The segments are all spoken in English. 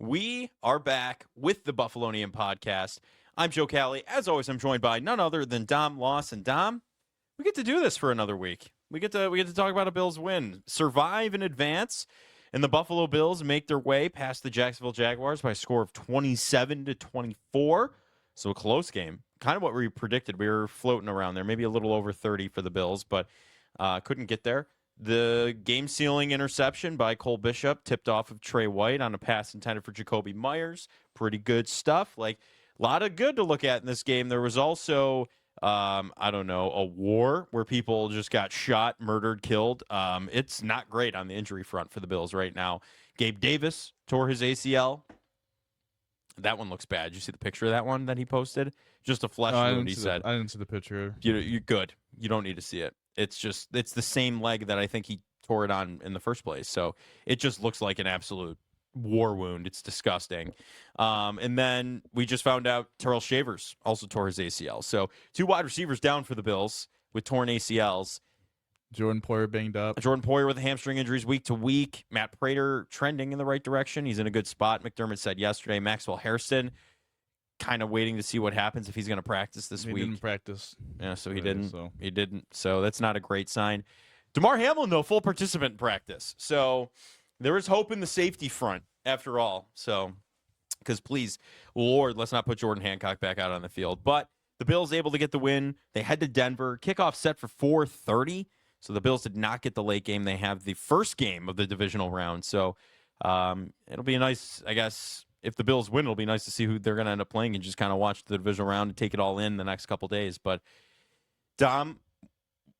We are back with the Buffalonian podcast. I'm Joe Cali. As always, I'm joined by none other than Dom Loss. And Dom, we get to do this for another week. We get to talk about a Bills win, survive in advance, and the Buffalo Bills make their way past the Jacksonville Jaguars by a score of 27-24. So a close game, kind of what we predicted. We were floating around there, maybe a little over 30 for the Bills, but couldn't get there. The game-sealing interception by Cole Bishop tipped off of Trey White on a pass intended for Jacoby Myers. Pretty good stuff. Like, a lot of good to look at in this game. There was also, a war where people just got shot, murdered, killed. It's not great on the injury front for the Bills right now. Gabe Davis tore his ACL. That one looks bad. Did you see the picture of that one that he posted? Just a flesh wound, he said. I didn't see the picture. You're good. You don't need to see it. It's the same leg that I think he tore it on in the first place. So it just looks like an absolute war wound. It's disgusting. And then we just found out Terrell Shavers also tore his ACL. So 2 wide receivers down for the Bills with torn ACLs. Jordan Poyer banged up. Jordan Poyer with hamstring injuries week to week. Matt Prater trending in the right direction. He's in a good spot. McDermott said yesterday. Maxwell Hairston kind of waiting to see what happens if he's going to practice this week. He didn't practice. Yeah, so he didn't. He didn't. So that's not a great sign. DeMar Hamlin, though, full participant in practice. So there is hope in the safety front after all. So, because please, Lord, let's not put Jordan Hancock back out on the field. But the Bills able to get the win. They head to Denver. Kickoff set for 4:30. So the Bills did not get the late game. They have the first game of the divisional round. So it'll be a nice, I guess, if the Bills win, it'll be nice to see who they're going to end up playing and just kind of watch the divisional round and take it all in the next couple days. But, Dom,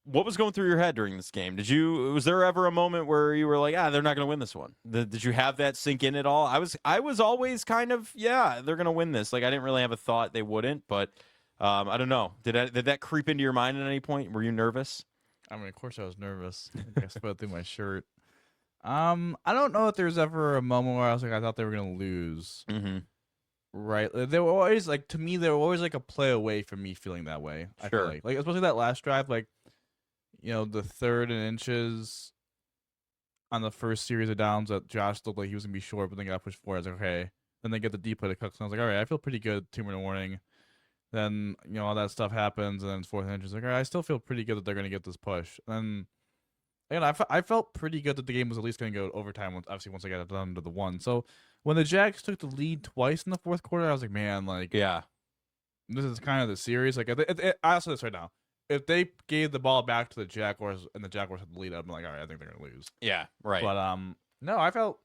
what was going through your head during this game? Was there ever a moment where you were like, they're not going to win this one? Did you have that sink in at all? I was always kind of, they're going to win this. Like, I didn't really have a thought they wouldn't, but I don't know. Did that creep into your mind at any point? Were you nervous? I mean, of course I was nervous. I spilled through my shirt. I don't know if there's ever a moment where I thought they were gonna lose. Mm-hmm. Right? They were always to me, they were always like a play away from me feeling that way. I feel like especially that last drive, the 3rd and inches on the first series of downs that Josh looked like he was gonna be short, but then got pushed forward. I was like, okay. Then they get the deep play to Cooks, and I was like, all right, I feel pretty good. 2-minute warning. Then all that stuff happens, and then 4th and inches. Like, all right, I still feel pretty good that they're gonna get this push. And again, I felt pretty good that the game was at least going to go overtime. Once I got it down to the 1. So when the Jags took the lead twice in the 4th quarter, I was like, man, this is kind of the series. Like, I'll say this right now: if they gave the ball back to the Jaguars and the Jaguars had the lead, I'm like, all right, I think they're going to lose. Yeah, right. But no, I felt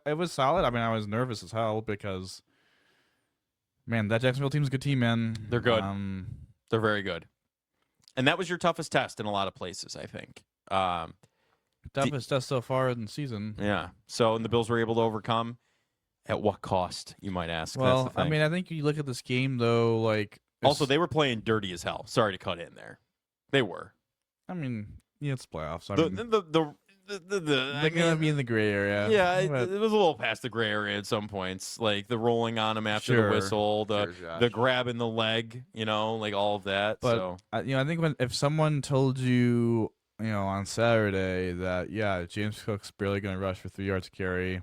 it was solid. I mean, I was nervous as hell because, man, that Jacksonville team's a good team, man. They're good. They're very good. And that was your toughest test in a lot of places, I think. Toughest test so far in the season. Yeah. So, and the Bills were able to overcome. At what cost, you might ask? Well, I mean, I think you look at this game, though, also, they were playing dirty as hell. Sorry to cut in there. They were. I mean, it's playoffs. They're going to be in the gray area. Yeah, it was a little past the gray area at some points. Like the rolling on him after the whistle, the grabbing the leg, all of that. But, so. I think if someone told you, on Saturday that, James Cook's barely going to rush for 3 yards to carry,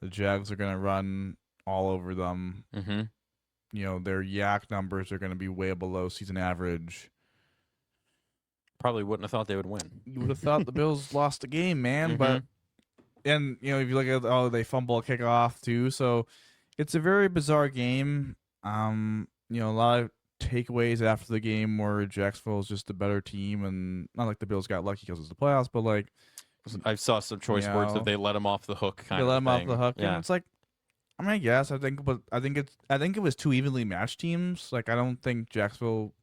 the Jags are going to run all over them. Mm-hmm. Their yak numbers are going to be way below season average. Probably wouldn't have thought they would win. You would have thought the Bills lost the game, man. Mm-hmm. But if you look at they fumble a kickoff too, so it's a very bizarre game. A lot of takeaways after the game where Jacksonville is just a better team, and not like the Bills got lucky because it's the playoffs, but I saw some choice words that they let him off the hook. They let him off the hook, yeah. And it's I guess I think it was 2 evenly matched teams. I don't think Jacksonville.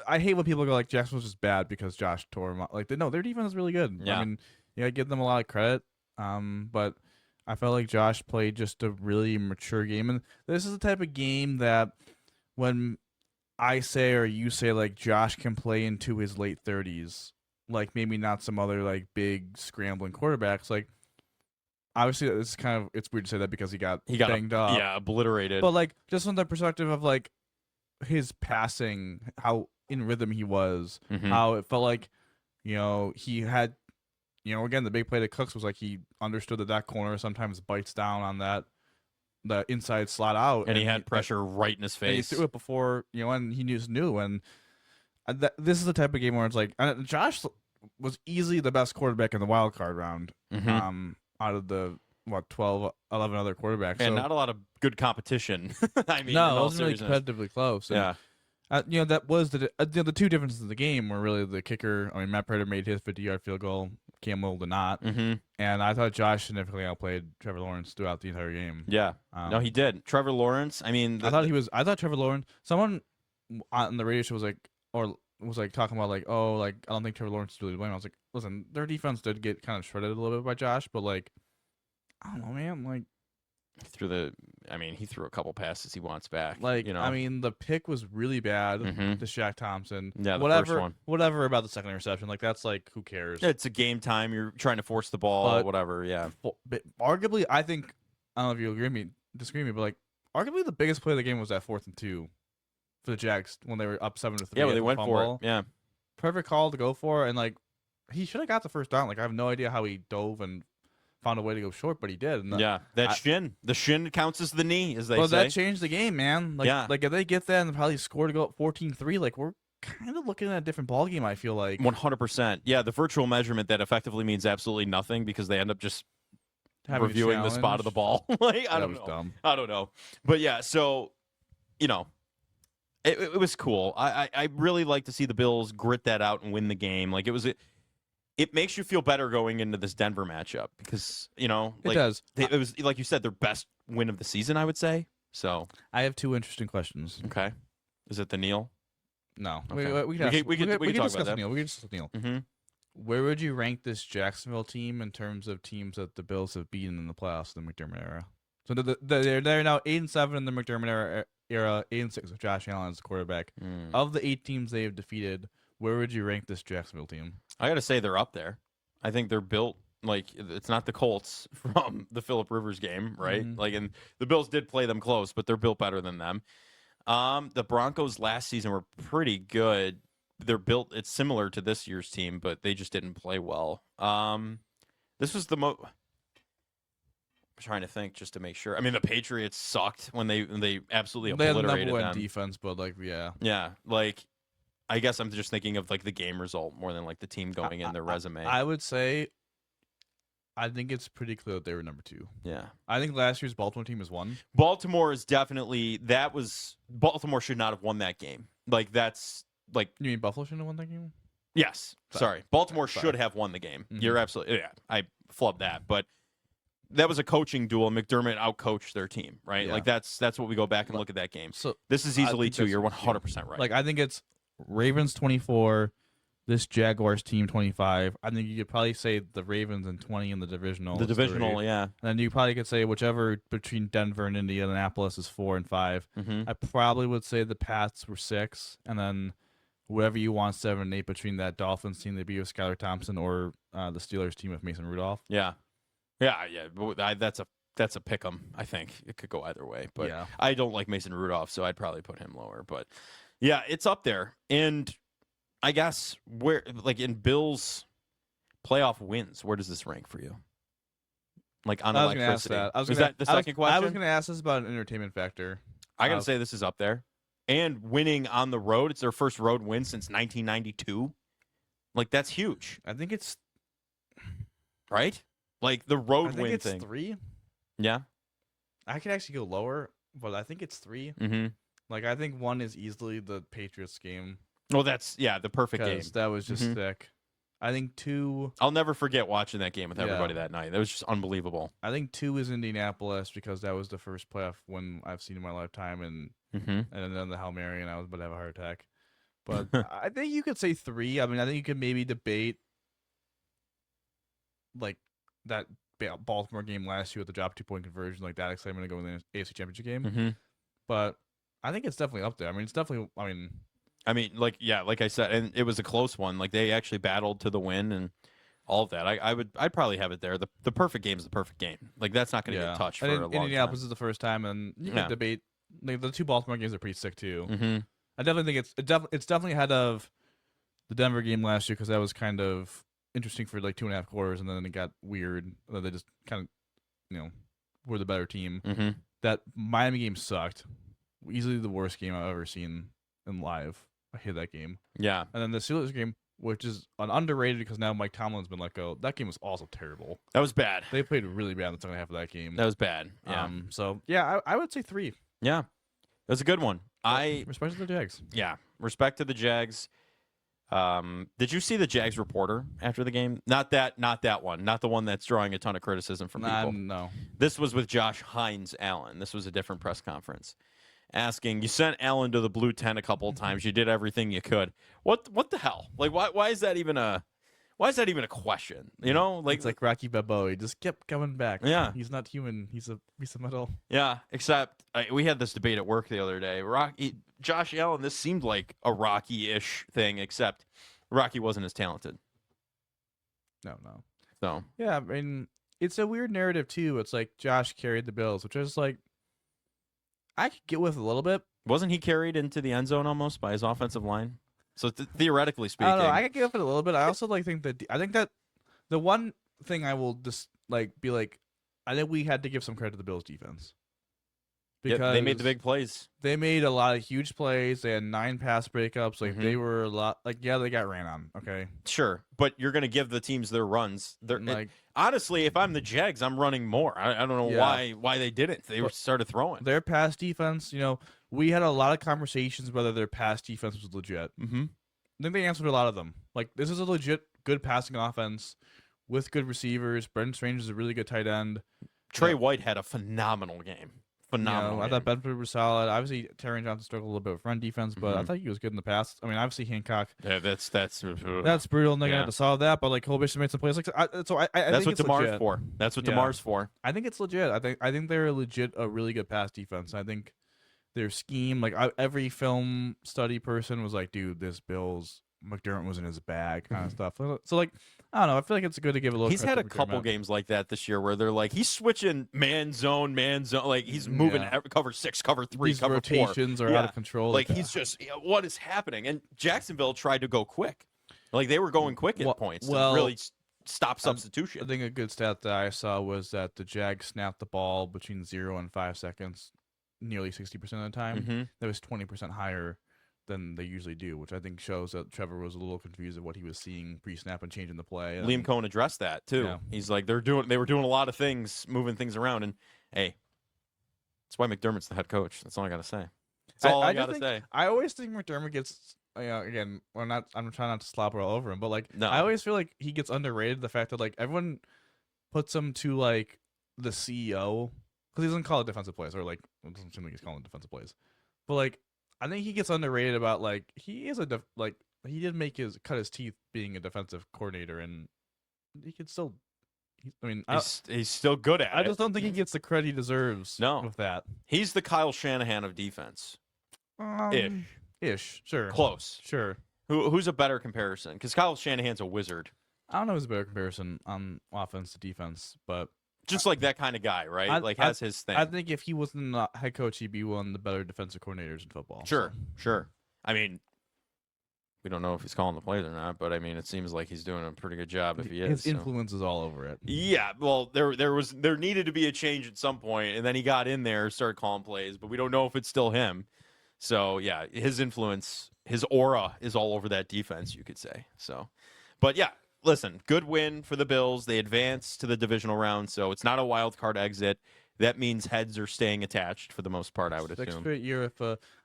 I hate when people go Jacksonville's just bad because Josh tore him out. No, their defense is really good. Yeah. I mean, I give them a lot of credit. But I felt like Josh played just a really mature game, and this is the type of game that when I say or you say Josh can play into his late 30s. Maybe not some other big scrambling quarterbacks. Obviously it's weird to say that because he got banged up. Yeah, obliterated. But just from the perspective of his passing, how in rhythm he was, mm-hmm. how it felt he had, again, the big play to Cooks was he understood that corner sometimes bites down on that the inside slot out, and he had pressure right in his and he face. threw it before, and he just knew. And this is the type of game where it's like Josh was easily the best quarterback in the wild card round, out of the 12, 11 other quarterbacks. And so, not a lot of good competition. I mean, no, in it all wasn't really seriousness. competitively close. Yeah. And, that was the two differences in the game were really the kicker. I mean, Matt Prater made his 50-yard field goal. Cam Will did not. And I thought Josh significantly outplayed Trevor Lawrence throughout the entire game. Yeah. No, he did. Trevor Lawrence, I mean... I thought Trevor Lawrence... Someone on the radio show was talking about, like, oh, like, I don't think Trevor Lawrence is really to blame. I was like, listen, their defense did get kind of shredded a little bit by Josh, but, like, I don't know, man. Like... He threw a couple passes he wants back. Like, I mean, the pick was really bad to Shaq Thompson. Yeah, the first one. Whatever about the second interception. Like, that's like, who cares? It's a game time. You're trying to force the ball, whatever. Yeah. But arguably, I think, I don't know if you disagree with me, but like, arguably the biggest play of the game was that 4th and 2 for the Jags when they were up 7-3. Yeah, when they went for it. Yeah. Perfect call to go for, and like, he should have got the first down. Like, I have no idea how he dove and found a way to go short, but he did. And the shin counts as the knee, as they say. Well, that changed the game, man. Like, like if they get that and probably score to go up 14-3, like, we're kind of looking at a different ballgame, I feel like. 100%. Yeah, the virtual measurement, that effectively means absolutely nothing because they end up just reviewing the spot of the ball. Like, I don't know. Dumb. I don't know. But yeah, so, it was cool. I really like to see the Bills grit that out and win the game. Like, it makes you feel better going into this Denver matchup because, it does. It was, like you said, their best win of the season, I would say. So I have two interesting questions. Okay. Is it the Neil? No. Okay. We can talk about that. Neil. We can discuss Neil. Mm-hmm. Where would you rank this Jacksonville team in terms of teams that the Bills have beaten in the playoffs in the McDermott era? So they're now 8-7 in the McDermott era, 8-6 with Josh Allen as the quarterback. Of the 8 teams they have defeated, where would you rank this Jacksonville team? I got to say they're up there. I think they're built like it's not the Colts from the Phillip Rivers game, right? Like, and the Bills did play them close, but they're built better than them. The Broncos last season were pretty good. They're built. It's similar to this year's team, but they just didn't play well. This was the most. I'm trying to think just to make sure. I mean, the Patriots sucked when they absolutely obliterated them. They had number 1 defense, but like, yeah. Yeah, like, I guess I'm just thinking of like the game result more than like the team going in their resume. I would say, I think it's pretty clear that they were number 2. Yeah. I think last year's Baltimore team was 1. Baltimore is definitely, Baltimore should not have won that game. Like, that's like. You mean Buffalo shouldn't have won that game? Yes. Sorry. Baltimore should have won the game. You're absolutely, yeah, I flubbed that. But that was a coaching duel. McDermott outcoached their team, right? Yeah. Like, that's what we go back and look at that game. So this is easily 2. You're 100% right. Like, I think it's Ravens 24, this Jaguars team 25. I think you could probably say the Ravens and 20 in the divisional. The divisional, yeah. And then you probably could say whichever between Denver and Indianapolis is 4 and 5. I probably would say the Pats were 6, and then whatever you want 7 and 8 between that Dolphins team they beat with Skylar Thompson or the Steelers team with Mason Rudolph. Yeah. That's a pick 'em. I think it could go either way, but yeah. I don't like Mason Rudolph, so I'd probably put him lower. But yeah, it's up there. And I guess where, like, in Bills playoff wins, where does this rank for you? Like, on electricity. Is that the second question? I was going to ask this about an entertainment factor. I got to say this is up there. And winning on the road, it's their first road win since 1992. Like, that's huge. I think it's right. Like, the road win it's thing. 3. Yeah. I could actually go lower, but I think it's 3. Like, I think 1 is easily the Patriots game. Well, that's, the perfect game. That was just sick. I think 2... I'll never forget watching that game with everybody that night. That was just unbelievable. I think 2 is Indianapolis because that was the first playoff win I've seen in my lifetime, and then the Hail Mary, and I was about to have a heart attack. But I think you could say 3. I mean, I think you could maybe debate, like, that Baltimore game last year with the drop 2-point conversion, like that excitement to go in the AFC Championship game. But I think it's definitely up there. I mean, it's definitely. Like I said, and it was a close one. Like, they actually battled to the win and all of that. I'd probably have it there. The perfect game is the perfect game. Like, that's not going to get touched for a long time. Indianapolis is the first time, and you can debate. Like, the 2 Baltimore games are pretty sick too. I definitely think it's definitely ahead of the Denver game last year because that was kind of interesting for like 2.5 quarters, and then it got weird. They just kind of, were the better team. that Miami game sucked. Easily the worst game I've ever seen in live. I hate that game. Yeah. And then the Steelers game, which is an underrated because now Mike Tomlin's been let go. That game was also terrible. That was bad. They played really bad in the second half of that game. That was bad. Yeah. So yeah, I would say 3. Yeah. That's a good one. Respect to the Jags. Yeah. Respect to the Jags. Did you see the Jags reporter after the game? Not that one. Not the one that's drawing a ton of criticism from people. No. This was with Josh Hines Allen. This was a different press conference. Asking, you sent Allen to the blue tent a couple of times. You did everything you could. What the hell? Like, why is that even a question? You know, like it's like Rocky Balboa. He just kept coming back. Yeah, he's not human. He's a piece of metal. Yeah, except we had this debate at work the other day. Josh Allen. This seemed like a Rocky-ish thing, except Rocky wasn't as talented. No. So yeah, I mean, it's a weird narrative too. It's like Josh carried the Bills, which is like. I could get with a little bit. Wasn't he carried into the end zone almost by his offensive line? So theoretically speaking, I don't know. I could get with it a little bit. I also think that the one thing I will just be like, I think we had to give some credit to the Bills defense because they made the big plays. They made a lot of huge plays. They had 9 pass breakups. Like Mm-hmm. they were a lot. Like they got ran on. Okay, sure, but you're going to give the teams their runs. Honestly, if I'm the Jags, I'm running more. I don't know why they didn't. They started throwing. Their pass defense, we had a lot of conversations whether their pass defense was legit. Mm-hmm. I think they answered a lot of them. Like, this is a legit good passing offense with good receivers. Brendan Strange is a really good tight end. Trey White had a phenomenal game. I thought Bedford was solid. Obviously, Terry Johnson struggled a little bit with run defense, but I thought he was good in the past. I mean, obviously Hancock. Yeah, that's brutal. And they're gonna have to solve that. But like Cole Bishop made some plays. I that's think what DeMar's for. That's what DeMar's for. I think it's legit. I think they're a really good pass defense. I think their scheme, every film study person was like, dude, this Bills McDermott was in his bag kind of stuff. So I don't know. I feel like it's good to give a little. He's had a couple games like that this year where they're like he's switching man zone, like he's moving cover 6, cover 3, These cover rotations 4. are out of control. Like he's just what is happening? And Jacksonville tried to go quick, like they were going quick at points to really stop substitution. I think a good stat that I saw was that the Jags snapped the ball between 0 and 5 seconds, nearly 60% of the time. Mm-hmm. That was 20% higher than they usually do, which I think shows that Trevor was a little confused of what he was seeing pre-snap and changing the play. Liam Cohen addressed that too. Yeah. He's like they were doing a lot of things, moving things around, and hey, that's why McDermott's the head coach. That's all I gotta say. That's all I gotta say. I always think McDermott gets again. I'm trying not to slobber all over him, but I always feel like he gets underrated. The fact that everyone puts him to the CEO because he doesn't call it defensive plays or it doesn't seem like he's calling it defensive plays, but I think he gets underrated about he is he did cut his teeth being a defensive coordinator, and he could still. He's still good at it. I just don't think he gets the credit he deserves. No, with that, he's the Kyle Shanahan of defense. Ish, sure, close, sure. Who's a better comparison? Because Kyle Shanahan's a wizard. I don't know who's a better comparison on offense to defense, but. Just like that kind of guy, right? Has his thing. I think if he wasn't a head coach, he'd be one of the better defensive coordinators in football. Sure. I mean, we don't know if he's calling the plays or not, but I mean, it seems like he's doing a pretty good job if he is. His influence is all over it. Yeah, well, there needed to be a change at some point, and then he got in there, started calling plays, but we don't know if it's still him. So yeah, his influence, his aura is all over that defense, you could say. So, but yeah. Listen, good win for the Bills. They advance to the divisional round, so it's not a wild card exit. That means heads are staying attached for the most part, I would assume. 6 straight year.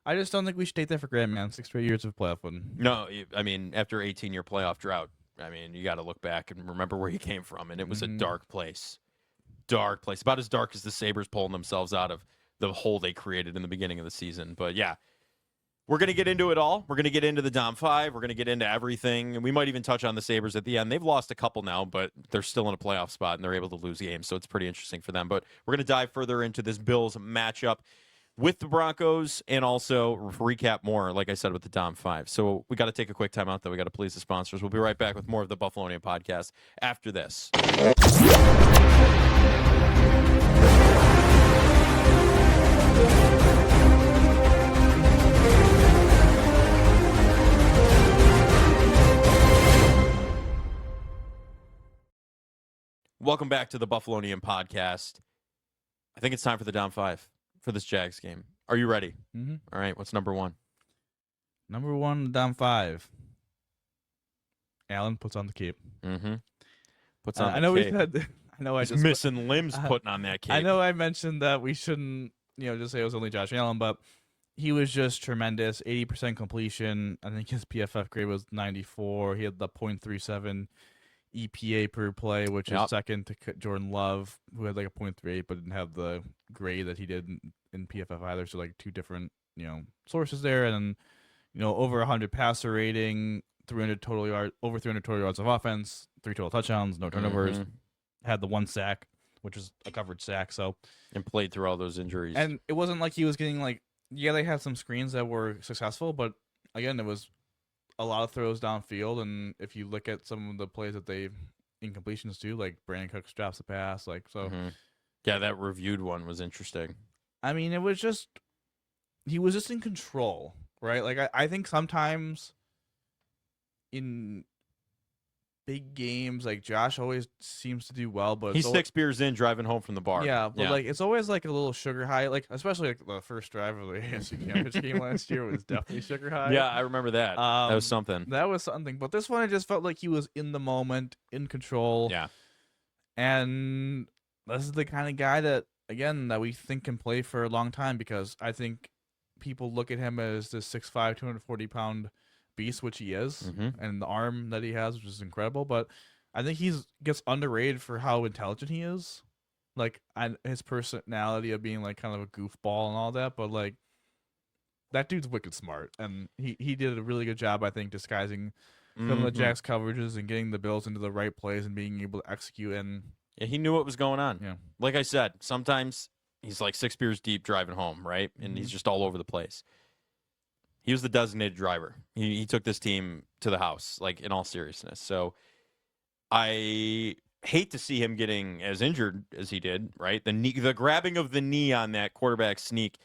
I just don't think we should take that for granted, man. 6 straight years of playoff win. No, I mean, after 18-year playoff drought, I mean, you got to look back and remember where you came from, and it was a dark place. Dark place. About as dark as the Sabres pulling themselves out of the hole they created in the beginning of the season. But yeah. We're going to get into it all. We're going to get into the Dom 5. We're going to get into everything. And we might even touch on the Sabres at the end. They've lost a couple now, but they're still in a playoff spot, and they're able to lose games. So it's pretty interesting for them. But we're going to dive further into this Bills matchup with the Broncos and also recap more, like I said, with the Dom 5. So we got to take a quick time out, though. We got to please the sponsors. We'll be right back with more of the Buffalonian podcast after this. Welcome back to the Buffalonian podcast. I think it's time for the Dom 5. for this Jags game. Are you ready? Mm-hmm. All right. What's number one? Number one, down 5. Allen puts on the cape. Mm-hmm. Puts on the I know cape. we said. I know He's I just missing limbs putting on that cape. I know I mentioned that we shouldn't, just say it was only Josh Allen, but he was just tremendous. 80% completion. I think his PFF grade was 94. He had the .37 EPA per play, which is second to Jordan Love, who had like a .38, but didn't have the grade that he did in PFF either. So like 2 different, sources there, and over 100 passer rating, 300 total yards, over 300 total yards of offense, 3 total touchdowns, no turnovers. Had the 1 sack, which was a covered sack. So and played through all those injuries. And it wasn't like he was getting they had some screens that were successful, but again, it was a lot of throws downfield. And if you look at some of the plays that they incompletions do, like Brandon Cooks drops a pass, Yeah, that reviewed one was interesting. I mean, it was just he was just in control, right? Like I think sometimes in big games, like Josh always seems to do well, but he's 6 beers in driving home from the bar. Yeah, but it's always like a little sugar high, like especially like the first drive of the AFC Championship game last year was definitely sugar high. Yeah, I remember that. That was something. That was something. But this one, I just felt like he was in the moment, in control. Yeah, and this is the kind of guy that we think can play for a long time, because I think people look at him as this 6'5", 240-pound beast, which he is, and the arm that he has, which is incredible. But I think gets underrated for how intelligent he is, his personality of being like kind of a goofball and all that. But like that dude's wicked smart, and he did a really good job, I think, disguising some of the Jags coverages and getting the Bills into the right plays and being able to execute. And yeah, he knew what was going on. Yeah, like I said, sometimes he's like 6 beers deep driving home, right, and he's just all over the place. He was the designated driver. He took this team to the house, like, in all seriousness. So I hate to see him getting as injured as he did, right? The grabbing of the knee on that quarterback sneak,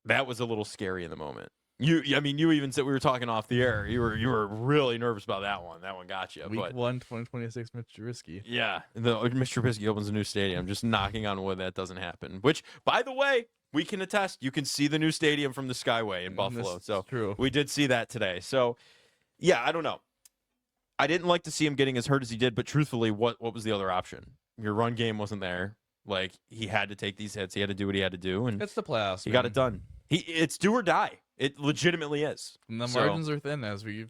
that was a little scary in the moment. You even said, we were talking off the air, you were really nervous about that one. That one got you. Week 1, 2026, Mr. Trubisky. Yeah, Mr. Trubisky opens a new stadium. Just knocking on wood that doesn't happen. Which, by the way, we can attest. You can see the new stadium from the Skyway in Buffalo. So true. We did see that today. So, yeah, I don't know. I didn't like to see him getting as hurt as he did, but truthfully, what was the other option? Your run game wasn't there. Like, he had to take these hits. He had to do what he had to do, and it's the playoffs. He got it done. It's do or die. It legitimately is. And the margins are thin, as we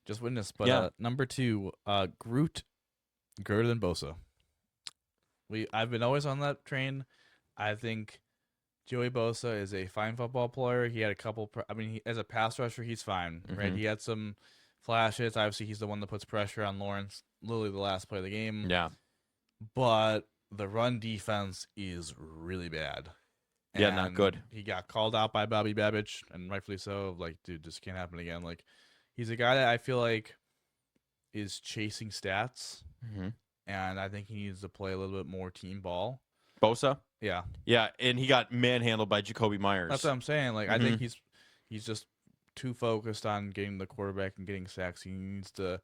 just witnessed. But number 2, Groot, greater than Bosa. I've been always on that train. I think Joey Bosa is a fine football player. He had a couple. As a pass rusher, he's fine, right? He had some flashes. Obviously, he's the one that puts pressure on Lawrence, literally the last play of the game. Yeah. But the run defense is really bad. Yeah, not good. He got called out by Bobby Babich, and rightfully so. Like, dude, this can't happen again. Like, he's a guy that I feel like is chasing stats, and I think he needs to play a little bit more team ball. Bosa? Yeah. Yeah, and he got manhandled by Jacoby Myers. That's what I'm saying. Like, I think he's just too focused on getting the quarterback and getting sacks. He needs to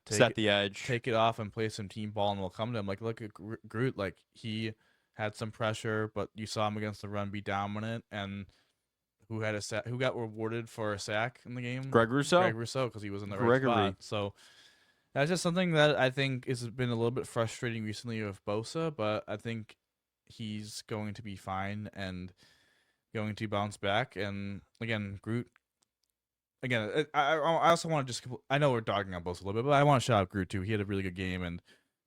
set the edge, take it off, and play some team ball, and we'll come to him. Like, look at Groot. Like, he had some pressure, but you saw him against the run be dominant. And who had a sack? Who got rewarded for a sack in the game? Greg Rousseau. Greg Rousseau, because he was in the right spot. So that's just something that I think has been a little bit frustrating recently with Bosa, but I think he's going to be fine and going to bounce back. And again, Groot. Again, I also want to I know we're dogging on Bosa a little bit, but I want to shout out Groot too. He had a really good game, and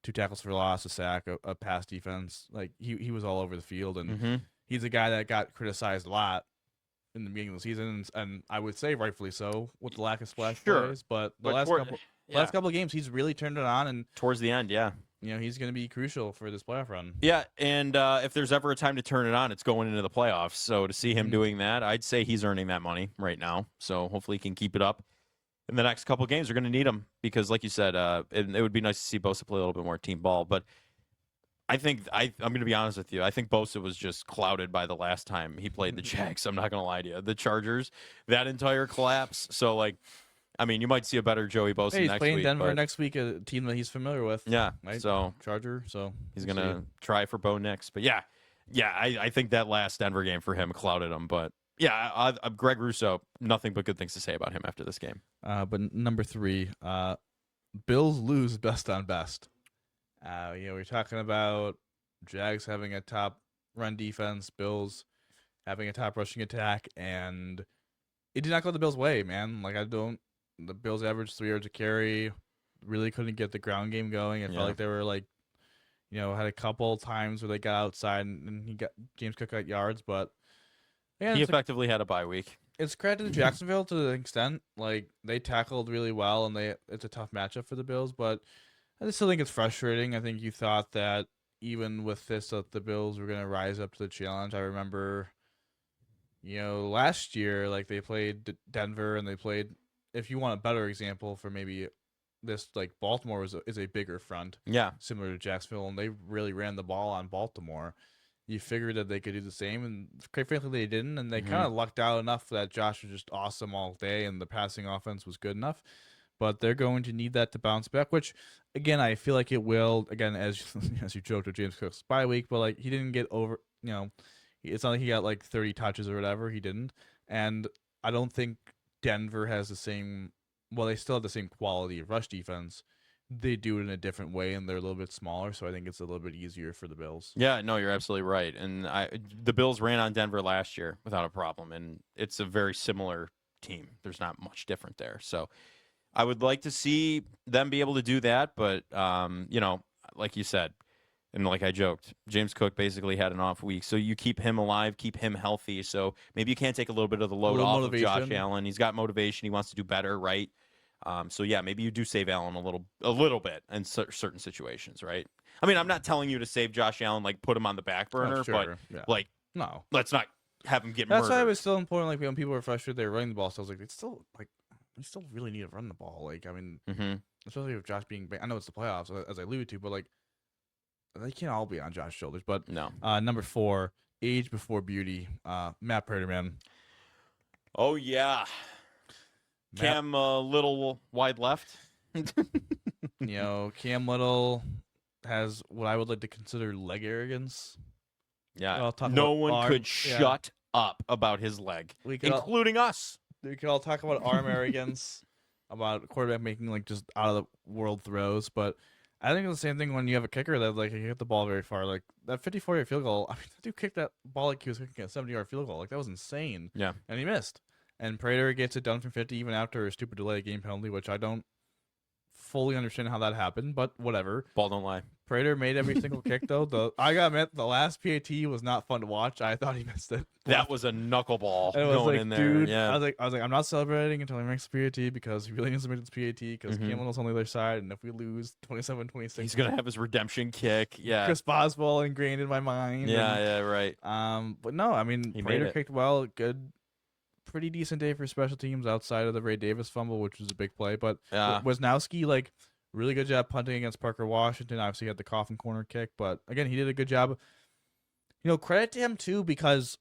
2 tackles for loss, a sack, a pass defense. Like, he was all over the field, and he's a guy that got criticized a lot in the beginning of the season, and I would say rightfully so with the lack of splash plays. But last couple of games, he's really turned it on, and towards the end, he's going to be crucial for this playoff run. Yeah, and if there's ever a time to turn it on, it's going into the playoffs. So to see him doing that, I'd say he's earning that money right now. So hopefully he can keep it up. In the next couple of games, they're going to need him because, like you said, it would be nice to see Bosa play a little bit more team ball. But I think I'm going to be honest with you. I think Bosa was just clouded by the last time he played the Jags. I'm not going to lie to you. The Chargers, that entire collapse. So, like, I mean, you might see a better Joey Bosa next week. He's playing Denver next week, a team that he's familiar with. Yeah, right? So Charger. So he's going to try for Bo Nix. But yeah, Yeah, I think that last Denver game for him clouded him. But yeah, Greg Russo, nothing but good things to say about him after this game. But number 3, Bills lose best on best. We're talking about Jags having a top run defense, Bills having a top rushing attack, and it did not go the Bills' way, man. Like, the Bills averaged 3 yards a carry, really couldn't get the ground game going. It felt like they were like, had a couple times where they got outside and James Cook got yards, but he effectively had a bye week. It's credit to Jacksonville to an extent. Like, they tackled really well, and it's a tough matchup for the Bills, but I still think it's frustrating. I think you thought that even with this, that the Bills were going to rise up to the challenge. I remember, last year, like, they played Denver, and they played, if you want a better example for maybe this, like, Baltimore is a bigger front. Yeah. Similar to Jacksonville, and they really ran the ball on Baltimore. You figured that they could do the same, and quite frankly, they didn't, and they kind of lucked out enough that Josh was just awesome all day, and the passing offense was good enough. But they're going to need that to bounce back, which, again, I feel like it will. Again, as you joked with James Cook's bye week, but, like, he didn't get over, it's not like he got, like, 30 touches or whatever. He didn't. And I don't think Denver has the same, well, they still have the same quality of rush defense. They do it in a different way, and they're a little bit smaller, so I think it's a little bit easier for the Bills. Yeah, no, you're absolutely right. And the Bills ran on Denver last year without a problem, and it's a very similar team. There's not much different there. So I would like to see them be able to do that, but, like you said, and like I joked, James Cook basically had an off week, so you keep him alive, keep him healthy, so maybe you can't take a little bit of the load off of Josh Allen. He's got motivation. He wants to do better, right? So yeah, maybe you do save Allen a little bit in certain situations, right? I mean, I'm not telling you to save Josh Allen, like put him on the back burner, but like, no, let's not have him get murdered. That's why it was still important. Like, when people were frustrated, they were running the ball. So I was like, we still really need to run the ball. Like, I mean, especially with Josh being, I know it's the playoffs, as I alluded to, but like, they can't all be on Josh's shoulders. But no. Number 4, age before beauty. Matt Prater, man. Oh yeah. Cam Little wide left. Cam Little has what I would like to consider leg arrogance. Yeah. No one could shut up about his leg, including us. We could all talk about arm arrogance, about quarterback making, like, just out of the world throws, but I think it's the same thing when you have a kicker that, like, you hit the ball very far. Like, that 54-yard field goal, I mean, that dude kicked that ball like he was kicking a 70-yard field goal. Like, that was insane. Yeah. And he missed. And Prater gets it done from 50 even after a stupid delay game penalty, which I don't fully understand how that happened, but whatever. Ball don't lie. Prater made every single kick, though. I gotta admit, the last PAT was not fun to watch. I thought he missed it. That was a knuckleball going in there. Dude, yeah. I was like, I'm not celebrating until he makes the PAT because he really needs to make this PAT because Cam Little's on the other side, and if we lose 27-26, he's gonna have his redemption kick. Yeah. Chris Boswell ingrained in my mind. Yeah, right. But no, I mean, Prater kicked well, good. Pretty decent day for special teams outside of the Ray Davis fumble, which was a big play. But Wisnowski, like, really good job punting against Parker Washington. Obviously, he had the coffin corner kick, but again, he did a good job. Credit to him too, because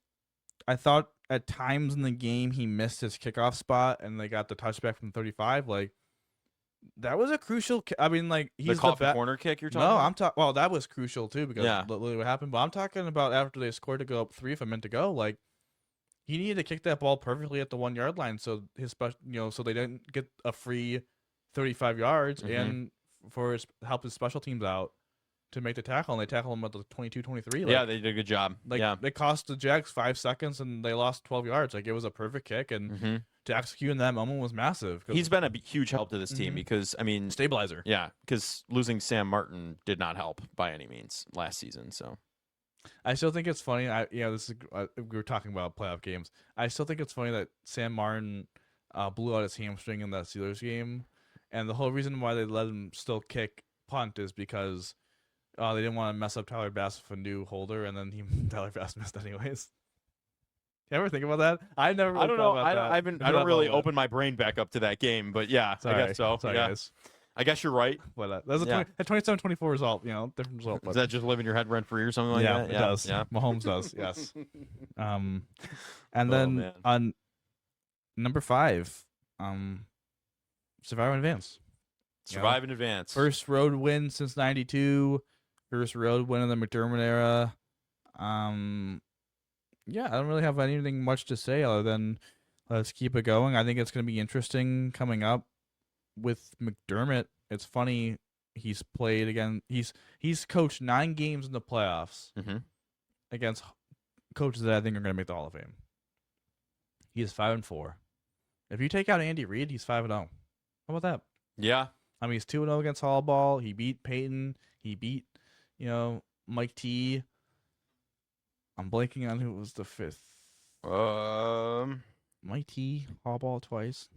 I thought at times in the game he missed his kickoff spot, and they got the touchback from 35. Like, that was a crucial. I mean, like, he's the coffin corner kick you're talking. No, about? I'm talking. Well, that was crucial too because literally what happened. But I'm talking about after they scored to go up 3 with a minute to go, like. He needed to kick that ball perfectly at the 1 yard line, so so they didn't get a free 35 yards, and for help his special teams out to make the tackle, and they tackled him at the 22-23. Like, they did a good job. Like, they cost the Jags 5 seconds, and they lost 12 yards. Like, it was a perfect kick, and to execute in that moment was massive. He's been a huge help to this team because, I mean, stabilizer. Yeah, because losing Sam Martin did not help by any means last season. So. I still think it's funny. This is we were talking about playoff games. I still think it's funny that Sam Martin blew out his hamstring in that Steelers game, and the whole reason why they let him still kick punt is because they didn't want to mess up Tyler Bass with a new holder, and then Tyler Bass missed anyways. You ever think about that? I never. Really I don't know. I don't really open my brain back up to that game, but yeah, sorry. I guess so. Sorry, guys. I guess you're right. But that's a 27-24 result. Different result. Does that just live in your head rent free or something like that? Yeah, it does. Yeah, Mahomes does. Yes. And then on number 5, survive in advance. Survive in advance. First road win since '92. First road win in the McDermott era. Yeah, I don't really have anything much to say other than let's keep it going. I think it's going to be interesting coming up with McDermott. It's funny, he's played again. He's coached 9 games in the playoffs against coaches that I think are going to make the Hall of Fame. He is 5-4. If you take out Andy Reid, he's 5-0. How about that? Yeah. I mean, he's 2-0 against Hallball. He beat Peyton. He beat, Mike T. I'm blanking on who was the 5th. Mike T. Hallball twice.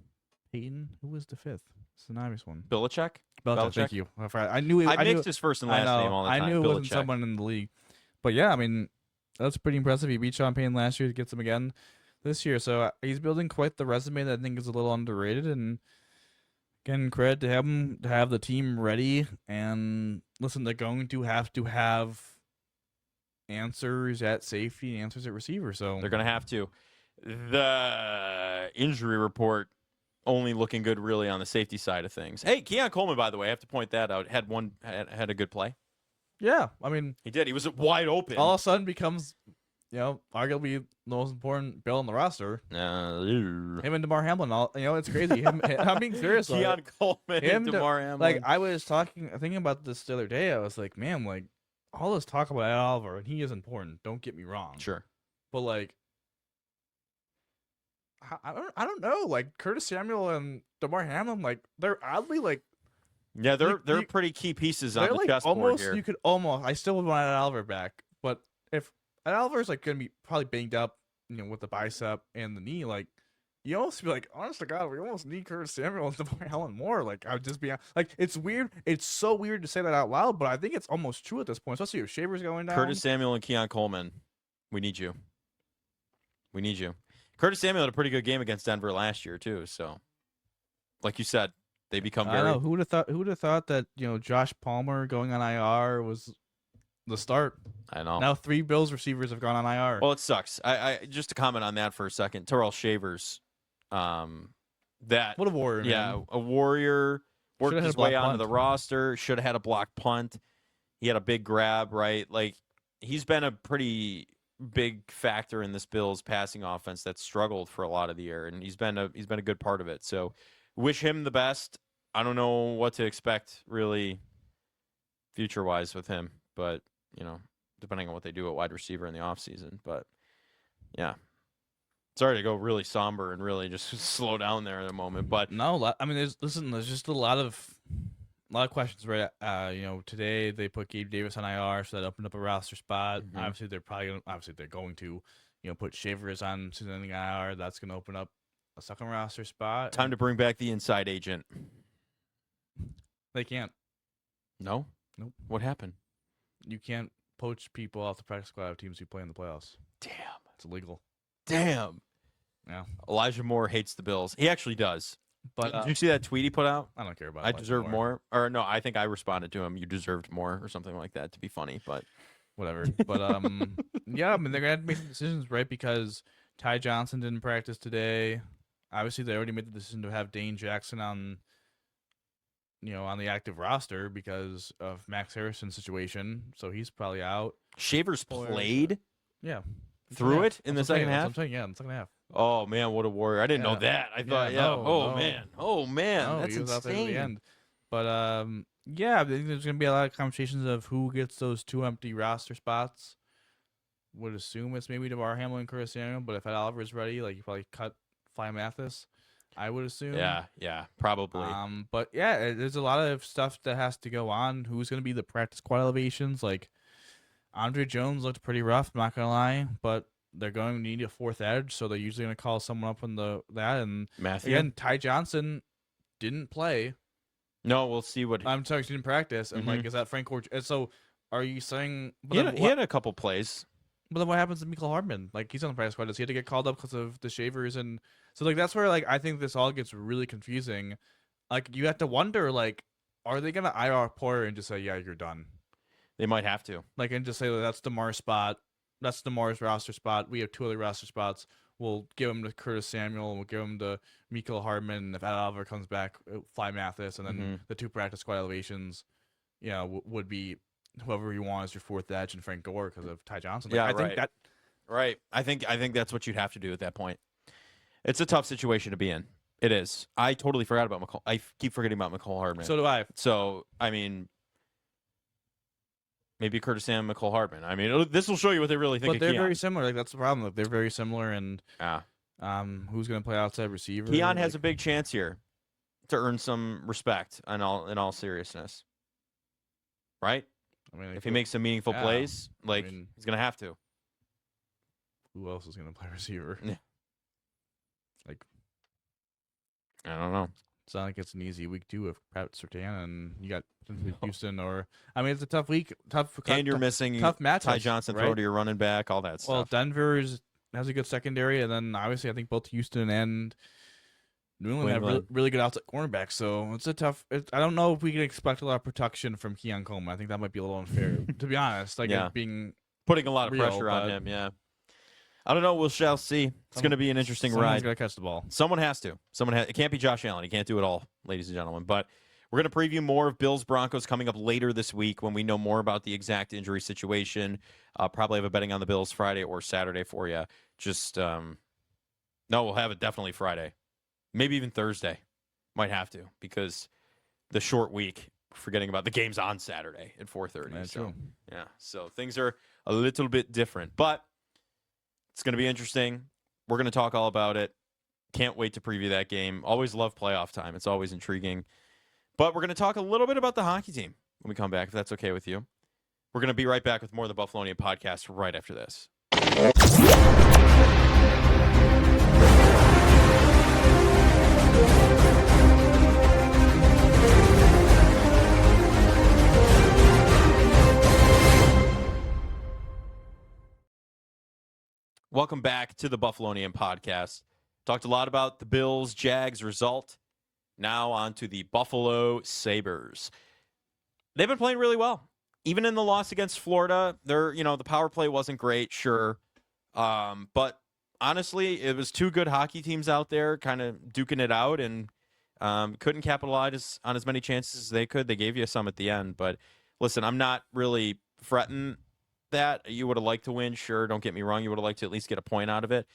Peyton. Who was the 5th? It's the obvious one. Belichick. Thank you. I knew it. I mixed his first and last name all the time. I knew it wasn't Belichick. someone in the league. But yeah, I mean, that's pretty impressive. He beat Sean Payton last year. He gets him again this year. So he's building quite the resume that I think is a little underrated. And again, credit to him to have the team ready. And listen, they're going to have answers at safety and answers at receiver. So they're going to have to. The injury report only looking good really on the safety side of things. Hey, Keon Coleman, by the way, I have to point that out. Had a good play. Yeah, I mean, he did. He was wide open. All of a sudden becomes, arguably the most important bill on the roster. Him and DeMar Hamlin. It's crazy. I'm being serious. Keon Coleman and DeMar Hamlin. Like, I was thinking about this the other day. I was like, man, like, all this talk about Ed Oliver, and he is important. Don't get me wrong. Sure. But, like, I don't know. Like, Curtis Samuel and DeMar Hamlin, like, they're oddly, like, yeah, they're pretty key pieces on the like chessboard here. You could almost. I still would want Ed Oliver back, but if Ed Oliver's like going to be probably banged up, with the bicep and the knee, like you almost be like, honest to God, we almost need Curtis Samuel and DeMar Hamlin more. Like I would just be like, it's weird. It's so weird to say that out loud, but I think it's almost true at this point, especially if Shaver's going down. Curtis Samuel and Keon Coleman, we need you. We need you. Curtis Samuel had a pretty good game against Denver last year too. So, like you said. They become very. I know. Who would have thought that Josh Palmer going on IR was the start? I know. Now 3 Bills receivers have gone on IR. Well, it sucks. I just to comment on that for a second. Terrell Shavers, that what a warrior! Yeah, man. A warrior. Worked his way onto the roster. Should have had a block punt. He had a big grab. Right, like he's been a pretty big factor in this Bills passing offense that struggled for a lot of the year, and he's been a good part of it. So. Wish him the best. I don't know what to expect really future-wise with him, but, depending on what they do at wide receiver in the offseason. But, yeah. Sorry to go really somber and really just slow down there in a moment. But no, I mean, there's just a lot of questions, right? Today they put Gabe Davis on IR, so that opened up a roster spot. Mm-hmm. Obviously, they're going to, put Shavers on the IR. That's going to open up a second roster spot. Time to bring back the inside agent. They can't. No? Nope. What happened? You can't poach people off the practice squad of teams who play in the playoffs. Damn. It's illegal. Damn. Yeah. Elijah Moore hates the Bills. He actually does. But did you see that tweet he put out? I don't care about I deserve more. Or no, I think I responded to him. You deserved more or something like that to be funny, but whatever. But yeah, I mean they're gonna have to make some decisions, right? Because Ty Johnson didn't practice today. Obviously, they already made the decision to have Dane Jackson on the active roster because of Max Harrison's situation. So he's probably out. Shavers played? Yeah. Through it in the second half? I'm saying, yeah, in the second half. Oh, man, what a warrior. I didn't know that. I thought, Oh, man. No, That's he was out there at insane. the end. But, yeah, I think there's going to be a lot of conversations of who gets those 2 empty roster spots. Would assume it's maybe DeMar Hamlin and Curtis Samuel, but if Ed Oliver's ready, like, you probably cut Fly Mathis, I would assume. Yeah, probably. But yeah, there's a lot of stuff that has to go on. Who's going to be the practice squad elevations? Like Andre Jones looked pretty rough, I'm not gonna lie, but they're going to need a 4th edge, so they're usually going to call someone up on that. And Matthew? Again, Ty Johnson didn't play. No, we'll see what. I'm sorry, he didn't practice. And like, is that Frank Orch? And so, are you saying? He had a couple plays. But then what happens to Mecole Hardman? Like, he's on the practice squad. Does he have to get called up because of the Shavers? And so, like, that's where, like, I think this all gets really confusing. Like, you have to wonder, like, are they going to IR Porter and just say, yeah, you're done? They might have to. Like, and just say, well, that's DeMar's spot. That's DeMar's roster spot. We have 2 other roster spots. We'll give him to Curtis Samuel. We'll give him to Mecole Hardman. And if Ed Oliver comes back, Fly Mathis. And then the 2 practice squad elevations, would be whoever you want as your fourth edge and Frank Gore because of Ty Johnson. Yeah, I think that right. I think that's what you'd have to do at that point. It's a tough situation to be in. It is. I totally forgot about McCall. I keep forgetting about McCall Hardman. So do I. So, I mean, maybe Curtis Sam, McCall Hardman. I mean, this will show you what they really think. But they're Keon. very similar. Like that's the problem. Like, they're very similar, and Yeah. who's going to play outside receiver? Keon has a big chance here to earn some respect. In all seriousness, right? I mean, If he makes some meaningful plays, like he's gonna have to. Who else is going to play receiver? Yeah. Like, I don't know. It's not like it's an easy week 2 of Pat Surtain, and you got Houston, or I mean, it's a tough week. And you're missing tough matchups. Ty Johnson, right? throw to your running back, all that stuff. Well, Denver has a good secondary, and then obviously I think both Houston and New England have really good outside cornerbacks. So it's a tough. I don't know if we can expect a lot of protection from Keon Coleman. I think that might be a little unfair, to be honest. Like being putting a lot of real, pressure on him. Yeah. I don't know. We shall see. It's going to be an interesting ride. Someone's got to catch the ball. Someone has to. It can't be Josh Allen. He can't do it all, ladies and gentlemen. But we're going to preview more of Bills Broncos coming up later this week when we know more about the exact injury situation. Probably have a betting on the Bills Friday or Saturday for you. Just no, we'll have it definitely Friday, maybe even Thursday. Might have to because the short week. Forgetting about the games on Saturday at 4:30. That's so true. yeah, so things are a little bit different, but. It's going to be interesting. We're going to talk all about it. Can't wait to preview that game. Always love playoff time. It's always intriguing. But we're going to talk a little bit about the hockey team when we come back, if that's okay with you. We're going to be right back with more of the Buffalonian podcast right after this. Welcome back to the Buffalonian podcast. Talked a lot about the Bills Jags result. Now on to the Buffalo Sabres. They've been playing really well. Even in the loss against Florida, the power play wasn't great, sure. But honestly, it was two good hockey teams out there kind of duking it out and couldn't capitalize on as many chances as they could. They gave you some at the end. But listen, I'm not really fretting that. You would have liked to win, sure. Don't get me wrong. You would have liked to at least get a point out of it.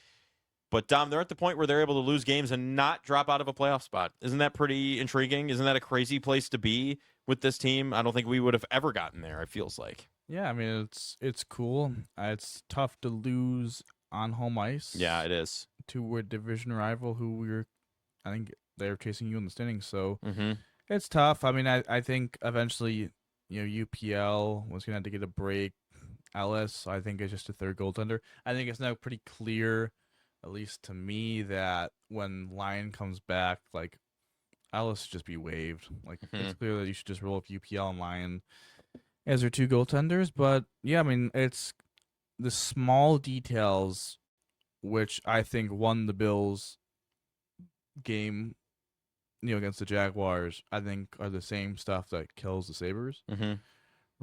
But, Dom, they're at the point where they're able to lose games and not drop out of a playoff spot. Isn't that pretty intriguing? Isn't that a crazy place to be with this team? I don't think we would have ever gotten there, it feels like. Yeah, I mean, it's cool. It's tough to lose on home ice. Yeah, it is. To a division rival who I think they're chasing you in the standings. So it's tough. I mean, I think eventually, UPL was going to have to get a break. Ellis, I think, is just a third goaltender. I think it's now pretty clear, at least to me, that when Lyon comes back, like, Ellis should just be waived. Like, it's clear that you should just roll up UPL and Lyon as their two goaltenders. But, yeah, I mean, it's the small details which I think won the Bills game, against the Jaguars, I think are the same stuff that kills the Sabres.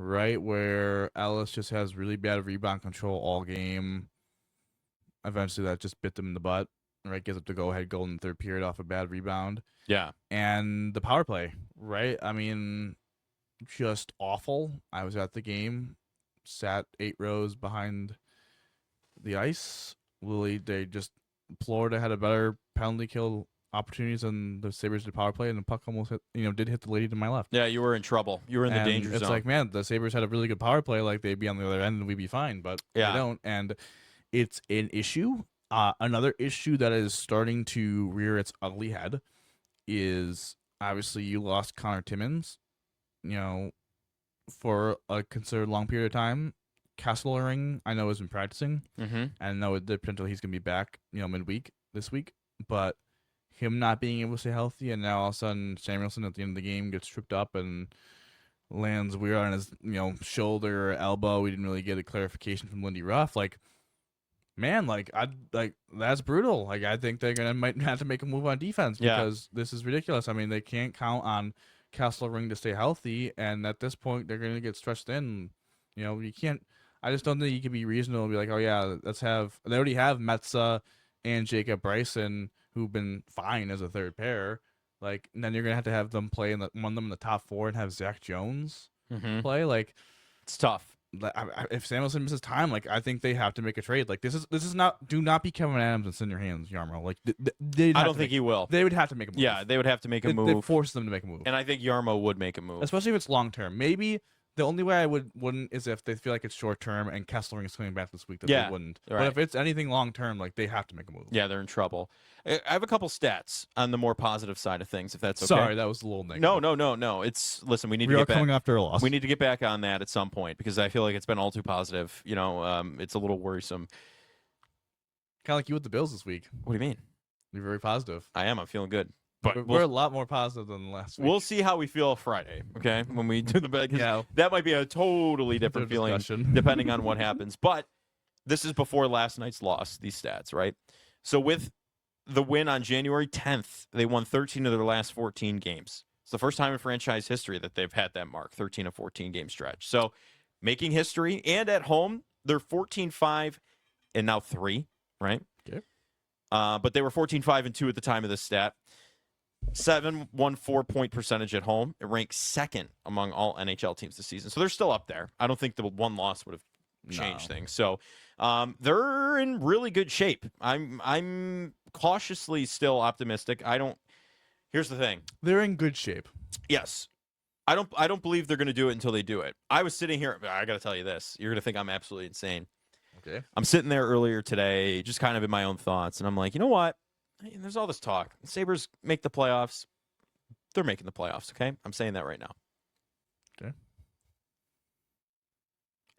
Right, where Ellis just has really bad rebound control all game. Eventually, that just bit them in the butt. Right, gives up the go-ahead goal in the third period off a bad rebound. Yeah. And the power play, right? I mean, just awful. I was at the game, sat 8 rows behind the ice. Florida had a better penalty kill opportunities than the Sabres did power play, and the puck almost did hit the lady to my left. Yeah, you were in trouble. You were in the danger zone. It's like, man, the Sabres had a really good power play. Like, they'd be on the other end and we'd be fine, but they don't. And it's an issue. Another issue that is starting to rear its ugly head is obviously you lost Connor Timmins, for a considered long period of time. Kesselring, I know, has been practicing. And I know the potential he's going to be back, midweek this week. But him not being able to stay healthy, and now all of a sudden Samuelson at the end of the game gets tripped up and lands weird on his shoulder or elbow. We didn't really get a clarification from Lindy Ruff. Like, man, that's brutal. Like, I think they're might have to make a move on defense because this is ridiculous. I mean, they can't count on Kesselring to stay healthy, and at this point they're going to get stretched thin. You can't. I just don't think you can be reasonable and be like, oh yeah, let's have. They already have Metza and Jacob Bryson, who've been fine as a third pair. Like, and then you're gonna have them play one of them in the top 4 and have Zach Jones play. Like, It's tough. If Samuelson misses time, like I think they have to make a trade. Like this is not. Do not be Kevin Adams and send your hands, Yarmo. Like I don't think he will. They would have to make a move. Yeah, they would have to make a move. It forces them to make a move. And I think Yarmo would make a move, especially if it's long term. Maybe the only way I wouldn't is if they feel like it's short term and Kesselring is coming back this week. They wouldn't. Right. But if it's anything long term, like they have to make a move. Yeah, they're in trouble. I have a couple stats on the more positive side of things, if that's okay. Sorry, that was a little negative. No. Listen, we need to are get back. coming after a loss. We need to get back on that at some point because I feel like it's been all too positive. It's a little worrisome. Kind of like you with the Bills this week. What do you mean? You're very positive. I am. I'm feeling good. But we're a lot more positive than last week. We'll see how we feel Friday, okay? When we do the bet. Yeah. That might be a totally different feeling depending on what happens. But this is before last night's loss, these stats, right? So with the win on January 10th, they won 13 of their last 14 games. It's the first time in franchise history that they've had that mark, 13 of 14 game stretch. So making history. And at home, they're 14-5 and now 3, right? Okay. But they were 14-5-2 at the time of this stat. 714 point percentage at home. It ranks second among all NHL teams this season. So they're still up there. I don't think the one loss would have changed things. So they're in really good shape. I'm cautiously still optimistic. Here's the thing. They're in good shape. Yes. I don't believe they're going to do it until they do it. I was sitting here. I got to tell you this. You're going to think I'm absolutely insane. Okay. I'm sitting there earlier today, just kind of in my own thoughts, and I'm like, you know what? There's all this talk. The Sabres make the playoffs. They're making the playoffs, okay? I'm saying that right now. Okay.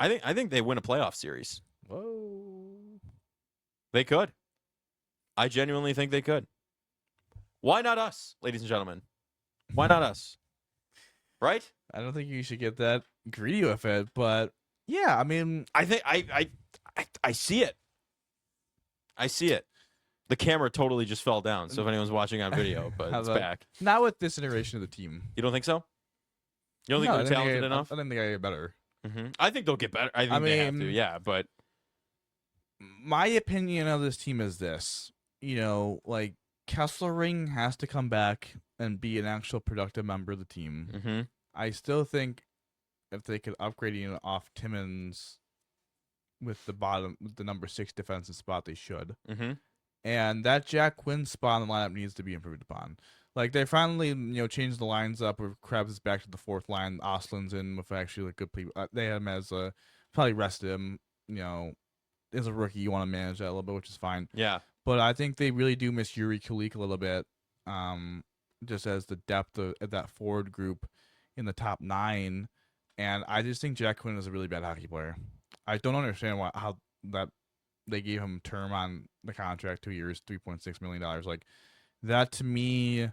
I think they win a playoff series. Whoa. They could. I genuinely think they could. Why not us, ladies and gentlemen? Why not us? Right? I don't think you should get that greedy with it, but yeah, I mean, I think I see it. I see it. The camera totally just fell down, so if anyone's watching on video, but it's back. Not with this iteration of the team. You don't think so? You don't think they're talented enough? I think they gotta get better. Mm-hmm. I think they'll get better. I think they have to, yeah, but my opinion of this team is this. Like Kesselring has to come back and be an actual productive member of the team. Mm-hmm. I still think if they could upgrade off Timmins with the number 6 defensive spot, they should. Mm-hmm. And that Jack Quinn spot in the lineup needs to be improved upon. Like they finally, changed the lines up where Krebs is back to the 4th line. Ostland's in with actually like good people. They had him as probably rested him. As a rookie, you want to manage that a little bit, which is fine. Yeah. But I think they really do miss Yuri Kulik a little bit. Just as the depth of that forward group in the top 9, and I just think Jack Quinn is a really bad hockey player. I don't understand how that they gave him term on the contract, 2 years, $3.6 million. Like that to me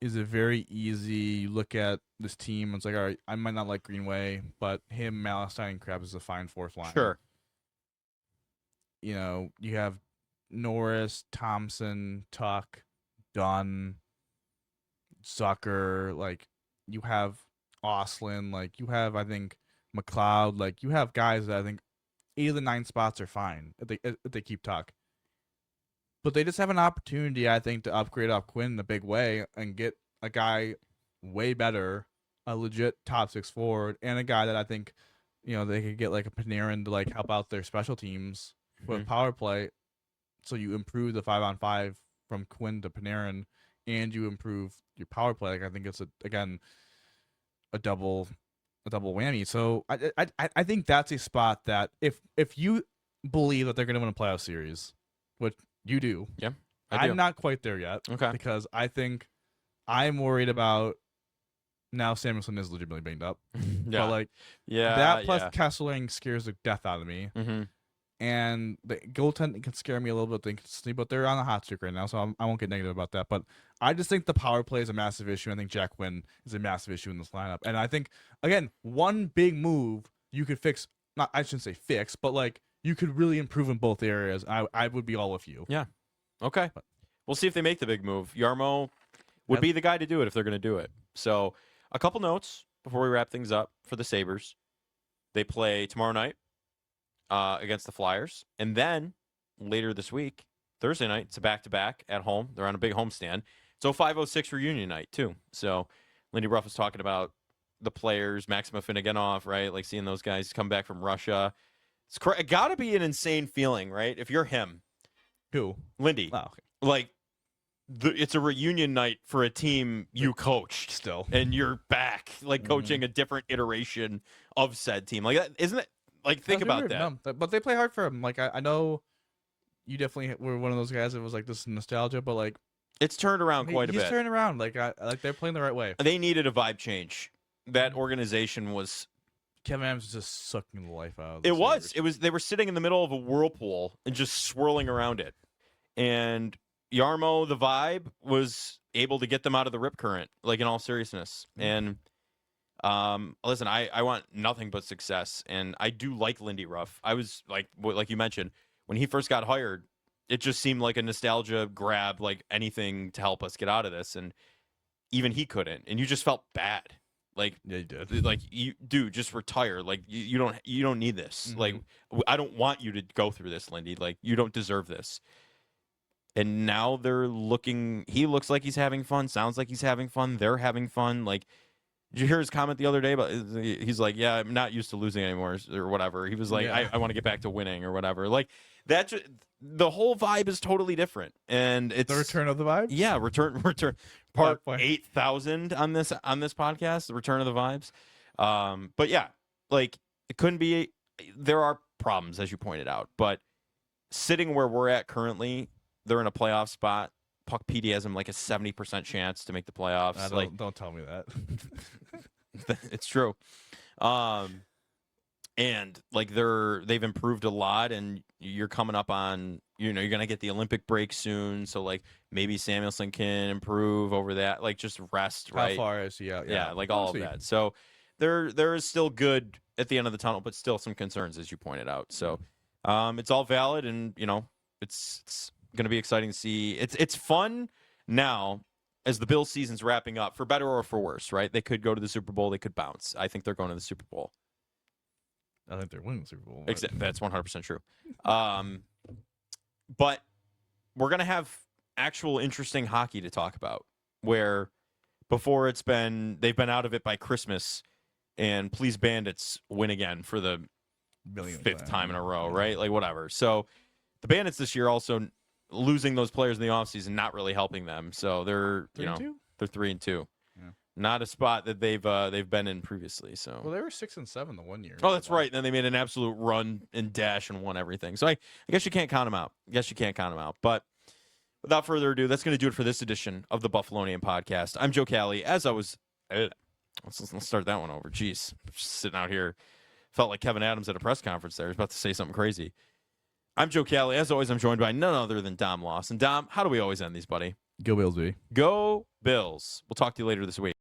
is a very easy. You look at this team, it's like, all right, I might not like Greenway, but him, Malastine, and Krebs is a fine 4th line. Sure. You have Norris, Thompson, Tuck, Dunn, Zucker. Like you have Ostland. Like you have, I think, McLeod. Like you have guys that I think 8 of the 9 spots are fine if they keep Tuck. But they just have an opportunity, I think, to upgrade off Quinn in a big way and get a guy way better, a legit top 6 forward, and a guy that I think, they could get like a Panarin to like help out their special teams with power play. So you improve the 5-on-5 from Quinn to Panarin, and you improve your power play. Like I think it's a double whammy. So I think that's a spot that if you believe that they're going to win a playoff series, which you do, yeah, I'm not quite there yet. Okay, because I think I'm worried about now. Samuelson is legitimately banged up, yeah, but that plus Kesselring scares the death out of me. Mm-hmm. And the goaltending can scare me a little bit, but they're on a hot streak right now, so I won't get negative about that. But I just think the power play is a massive issue. I think Jack Quinn is a massive issue in this lineup. And I think, again, one big move you could fix, I shouldn't say fix, but like you could really improve in both areas. I would be all with you. Yeah. Okay. But we'll see if they make the big move. Yarmo would be the guy to do it if they're going to do it. So a couple notes before we wrap things up for the Sabres. They play tomorrow night against the Flyers. And then later this week, Thursday night, it's a back-to-back at home. They're on a big homestand. It's 0506 reunion night, too. So Lindy Ruff was talking about the players, Maxima Finneganov, right? Like seeing those guys come back from Russia. It got to be an insane feeling, right? If you're him. Who? Lindy. Oh, okay. Like, it's a reunion night for a team you coached still, and you're back, like coaching a different iteration of said team. Like that, isn't it? Like, think about weird. that. No, but they play hard for him. Like I know you definitely were one of those guys that was like this nostalgia, but like it's turned around quite a bit. He's turned around. Like they're playing the right way. They needed a vibe change. That organization was. Kevin Adams was just sucking the life out of it. Sabres. It was. They were sitting in the middle of a whirlpool and just swirling around it, and Yarmo, the vibe, was able to get them out of the rip current, like in all seriousness. And listen, I want nothing but success, and I do like Lindy Ruff. I was like you mentioned, when he first got hired, it just seemed like a nostalgia grab, like anything to help us get out of this, and even he couldn't, and you just felt bad. Like, yeah, you did. Like, you, dude, just retire. Like, you don't need this. Like, I don't want you to go through this, Lindy. Like, you don't deserve this. And now they're looking. He looks like he's having fun. Sounds like he's having fun. They're having fun. Like, did you hear his comment the other day? But he's like, "Yeah, I'm not used to losing anymore," or whatever. He was like, Yeah. "I want to get back to winning," or whatever. Like that. The whole vibe is totally different, and it's the return of the vibes. Yeah, return. Part 8,000 on this podcast. The return of the vibes. But yeah, like it couldn't be. There are problems, as you pointed out, but sitting where we're at currently, they're in a playoff spot. Puck PD has them like a 70% chance to make the playoffs. Don't tell me that. It's true. And like they've improved a lot, and you're coming up on, you're going to get the Olympic break soon. So like maybe Samuelson can improve over that, like just rest, right? How far is he out? Yeah, like all of that. So there is still good at the end of the tunnel, but still some concerns, as you pointed out. So it's all valid, and it's going to be exciting to see. It's fun now as the Bills season's wrapping up, for better or for worse, right? They could go to the Super Bowl, they could bounce. I think they're going to the Super Bowl. I think they're winning the Super Bowl. That's 100% true. But we're going to have actual interesting hockey to talk about, where before they've been out of it by Christmas, and please Bandits win again for the fifth time in a row, right? Like whatever. So the Bandits this year also losing those players in the offseason, not really helping them. So they're 3-2. They're 3-2. Yeah. Not a spot that they've been in previously. So they were 6-7 the one year. Oh, that's right. And then they made an absolute run and dash and won everything. So I guess you can't count them out. But without further ado, that's going to do it for this edition of the Buffalonian Podcast. I'm Joe Cali. As I was, let's start that one over. Jeez, just sitting out here, felt like Kevin Adams at a press conference there. He was about to say something crazy. I'm Joe Cali. As always, I'm joined by none other than Dom Loss. And Dom, how do we always end these, buddy? Go Bills, baby. Go Bills. We'll talk to you later this week.